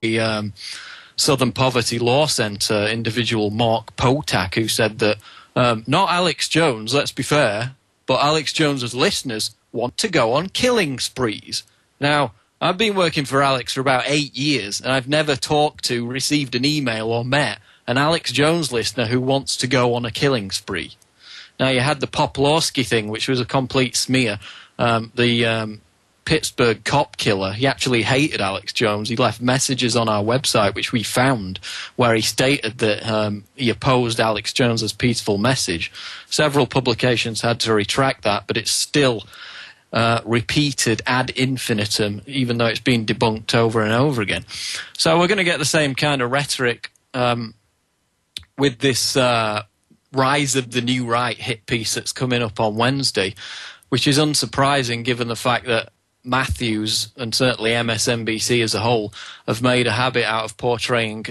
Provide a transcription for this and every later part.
the Southern Poverty Law Centre individual Mark Potak, who said that not Alex Jones, let's be fair, but Alex Jones's listeners want to go on killing sprees. Now, I've been working for Alex for about 8 years, and I've never talked to, received an email, or met an Alex Jones listener who wants to go on a killing spree. Now, you had the Poplawski thing, which was a complete smear. The Pittsburgh cop killer, he actually hated Alex Jones. He left messages on our website, which we found, where he stated that he opposed Alex Jones's peaceful message. Several publications had to retract that, but it's still repeated ad infinitum, even though it's been debunked over and over again. So we're going to get the same kind of rhetoric with this Rise of the New Right hit piece that's coming up on Wednesday, which is unsurprising given the fact that Matthews, and certainly MSNBC as a whole, have made a habit out of portraying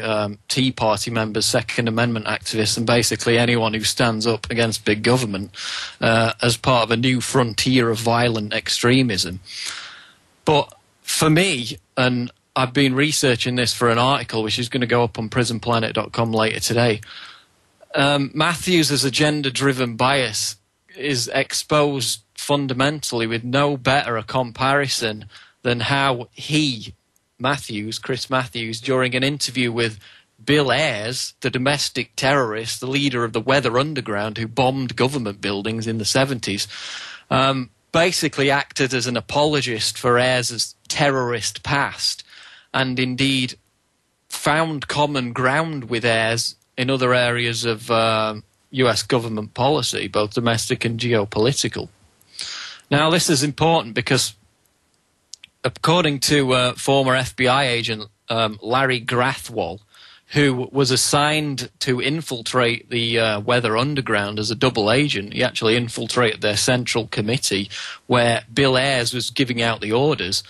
Tea Party members, Second Amendment activists, and basically anyone who stands up against big government as part of a new frontier of violent extremism. But for me, and I've been researching this for an article which is going to go up on prisonplanet.com later today, Matthews' agenda-driven bias is exposed fundamentally with no better a comparison than how he, Matthews, Chris Matthews, during an interview with Bill Ayers, the domestic terrorist, the leader of the Weather Underground who bombed government buildings in the 70s, basically acted as an apologist for Ayers' terrorist past, and indeed found common ground with Ayers in other areas of US government policy, both domestic and geopolitical. Now, this is important because, according to former FBI agent Larry Grathwohl, who was assigned to infiltrate the Weather Underground as a double agent, he actually infiltrated their central committee where Bill Ayers was giving out the orders,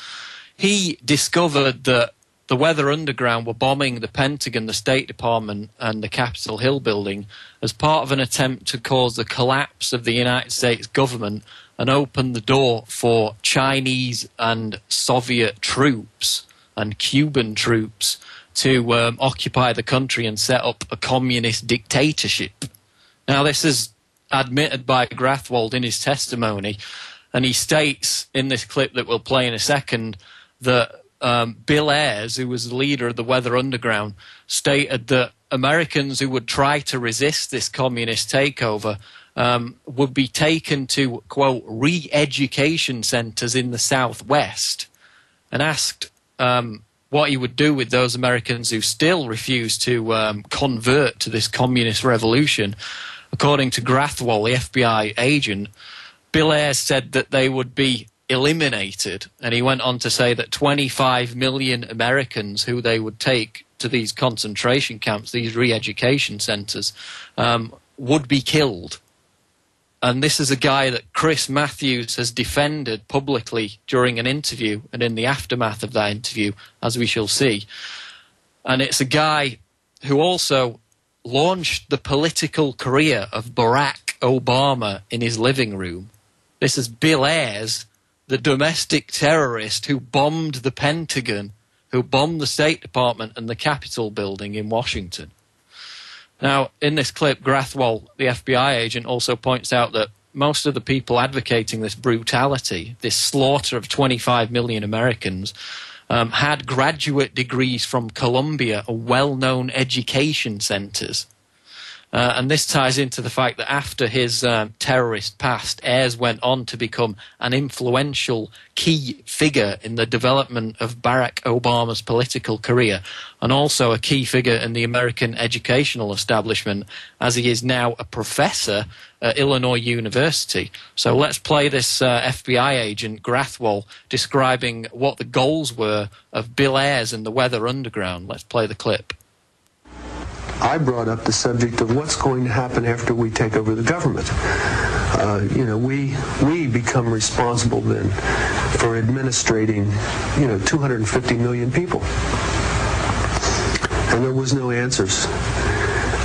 he discovered that the Weather Underground were bombing the Pentagon, the State Department, and the Capitol Hill building as part of an attempt to cause the collapse of the United States government and open the door for Chinese and Soviet troops and Cuban troops to occupy the country and set up a communist dictatorship. Now, this is admitted by Grathwohl in his testimony, and he states in this clip that we'll play in a second that Bill Ayers, who was the leader of the Weather Underground, stated that Americans who would try to resist this communist takeover would be taken to, quote, re-education centers in the Southwest, and asked what he would do with those Americans who still refused to convert to this communist revolution. According to Grathwohl, the FBI agent, Bill Ayers said that they would be eliminated, and he went on to say that 25 million Americans who they would take to these concentration camps, these re-education centers, would be killed. And this is a guy that Chris Matthews has defended publicly during an interview and in the aftermath of that interview, as we shall see. And it's a guy who also launched the political career of Barack Obama in his living room. This is Bill Ayers, the domestic terrorist who bombed the Pentagon, who bombed the State Department and the Capitol building in Washington. Now, in this clip, Grathwohl, the FBI agent, also points out that most of the people advocating this brutality, this slaughter of 25 million Americans, had graduate degrees from Columbia, or well-known education centers. And this ties into the fact that after his terrorist past, Ayers went on to become an influential key figure in the development of Barack Obama's political career, and also a key figure in the American educational establishment, as he is now a professor at Illinois University. So let's play this FBI agent, Grathwohl, describing what the goals were of Bill Ayers and the Weather Underground. Let's play the clip. I brought up the subject of what's going to happen after we take over the government. We become responsible then for administrating, 250 million people. And there was no answers.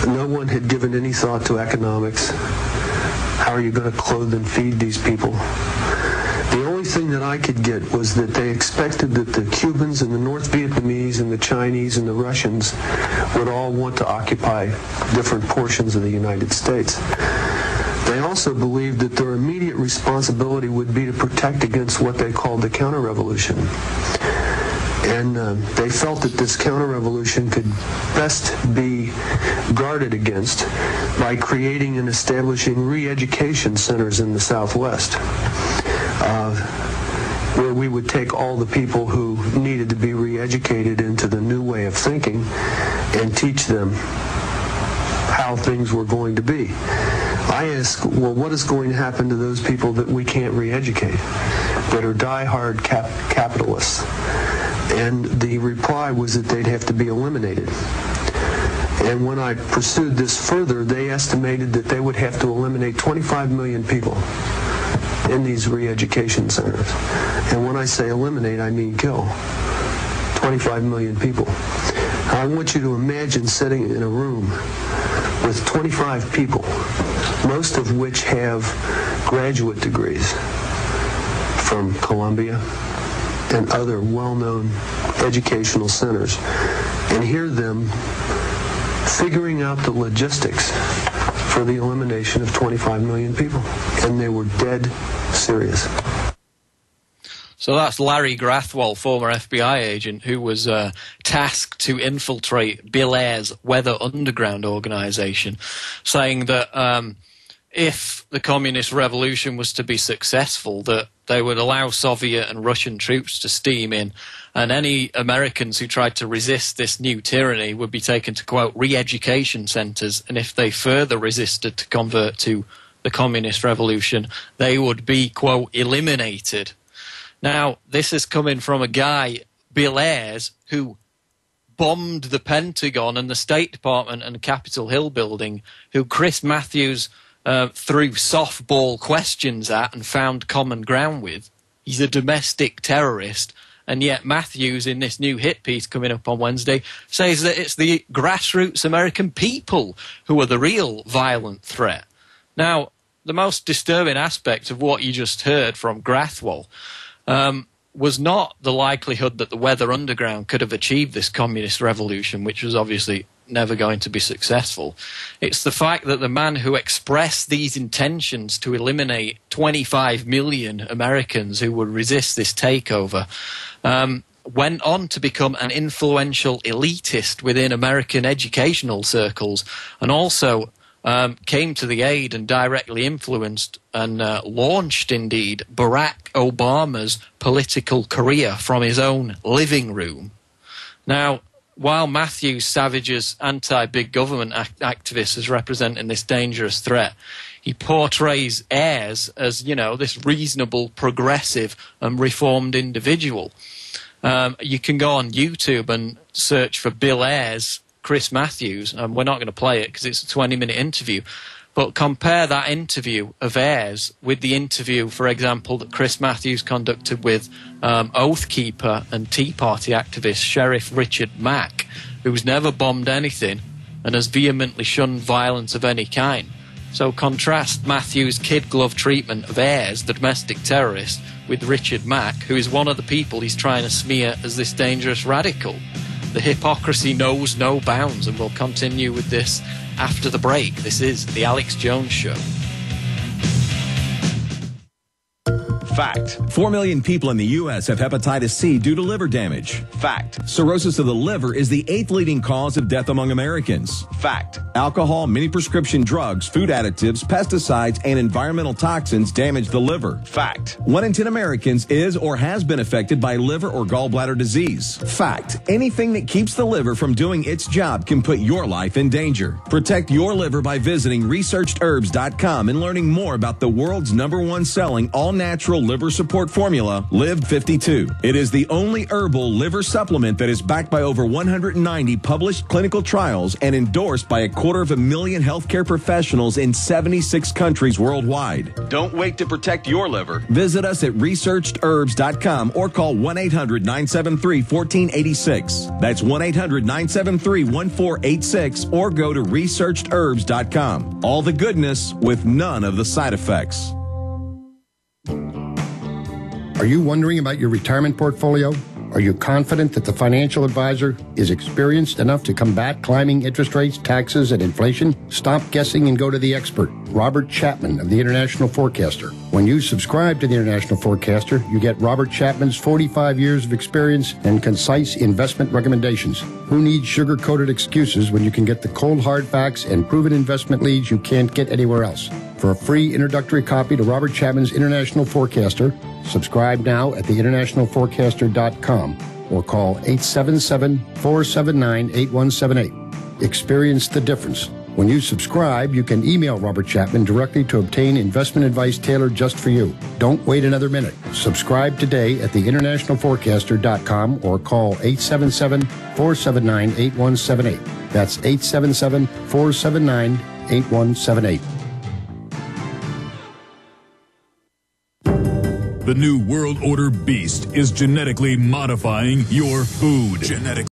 No one had given any thought to economics. How are you going to clothe and feed these people? The only thing that I could get was that they expected that the Cubans and the North Vietnamese and the Chinese and the Russians would all want to occupy different portions of the United States. They also believed that their immediate responsibility would be to protect against what they called the counter-revolution. And they felt that this counter-revolution could best be guarded against by creating and establishing re-education centers in the Southwest, where we would take all the people who needed to be re-educated into the new way of thinking and teach them how things were going to be. I ask, well, what is going to happen to those people that we can't re-educate, that are die-hard capitalists? And the reply was that they'd have to be eliminated. And when I pursued this further, they estimated that they would have to eliminate 25 million people in these re-education centers. And when I say eliminate, I mean kill. 25 million people. I want you to imagine sitting in a room with 25 people, most of which have graduate degrees from Columbia and other well-known educational centers, and hear them figuring out the logistics for the elimination of 25 million people. And they were dead serious. So that's Larry Grathwohl, former FBI agent, who was tasked to infiltrate Bill Ayers' Weather Underground organization, saying that if the communist revolution was to be successful, that they would allow Soviet and Russian troops to steam in, and any Americans who tried to resist this new tyranny would be taken to, quote, re-education centers, and if they further resisted to convert to the communist revolution, they would be, quote, eliminated. Now, this is coming from a guy, Bill Ayers, who bombed the Pentagon and the State Department and the Capitol Hill building, who Chris Matthews threw softball questions at and found common ground with. He's a domestic terrorist, and yet Matthews, in this new hit piece coming up on Wednesday, says that it's the grassroots American people who are the real violent threat. Now, the most disturbing aspect of what you just heard from Grathwohl was not the likelihood that the Weather Underground could have achieved this communist revolution, which was obviously never going to be successful. It's the fact that the man who expressed these intentions to eliminate 25 million Americans who would resist this takeover went on to become an influential elitist within American educational circles, and also came to the aid and directly influenced and launched, indeed, Barack Obama's political career from his own living room. Now, while Matthews savages anti-big government activists as representing this dangerous threat, he portrays Ayers as, you know, this reasonable, progressive and reformed individual. You can go on YouTube and search for Bill Ayers, Chris Matthews, and we're not going to play it because it's a 20-minute interview, but compare that interview of Ayers with the interview, for example, that Chris Matthews conducted with Oathkeeper and Tea Party activist Sheriff Richard Mack, who's never bombed anything and has vehemently shunned violence of any kind. So contrast Matthews' kid-glove treatment of Ayers, the domestic terrorist, with Richard Mack, who is one of the people he's trying to smear as this dangerous radical. The hypocrisy knows no bounds, and we'll continue with this after the break. This is The Alex Jones Show. Fact. 4 million people in the U.S. have hepatitis C due to liver damage. Fact. Cirrhosis of the liver is the 8th leading cause of death among Americans. Fact. Alcohol, many prescription drugs, food additives, pesticides, and environmental toxins damage the liver. Fact. 1 in 10 Americans is or has been affected by liver or gallbladder disease. Fact. Anything that keeps the liver from doing its job can put your life in danger. Protect your liver by visiting researchedherbs.com and learning more about the world's #1 selling all-natural liver support formula, Live 52. It is the only herbal liver supplement that is backed by over 190 published clinical trials and endorsed by 250,000 healthcare professionals in 76 countries worldwide. Don't wait to protect your liver. Visit us at researchedherbs.com or call 1-800-973-1486. That's 1-800-973-1486 or go to researchedherbs.com. All the goodness with none of the side effects. Are you wondering about your retirement portfolio? Are you confident that the financial advisor is experienced enough to combat climbing interest rates, taxes, and inflation? Stop guessing and go to the expert, Robert Chapman of the International Forecaster. When you subscribe to the International Forecaster, you get Robert Chapman's 45 years of experience and concise investment recommendations. Who needs sugar-coated excuses when you can get the cold hard facts and proven investment leads you can't get anywhere else? For a free introductory copy to Robert Chapman's International Forecaster, subscribe now at theinternationalforecaster.com or call 877-479-8178. Experience the difference. When you subscribe, you can email Robert Chapman directly to obtain investment advice tailored just for you. Don't wait another minute. Subscribe today at theinternationalforecaster.com or call 877-479-8178. That's 877-479-8178. The New World Order beast is genetically modifying your food.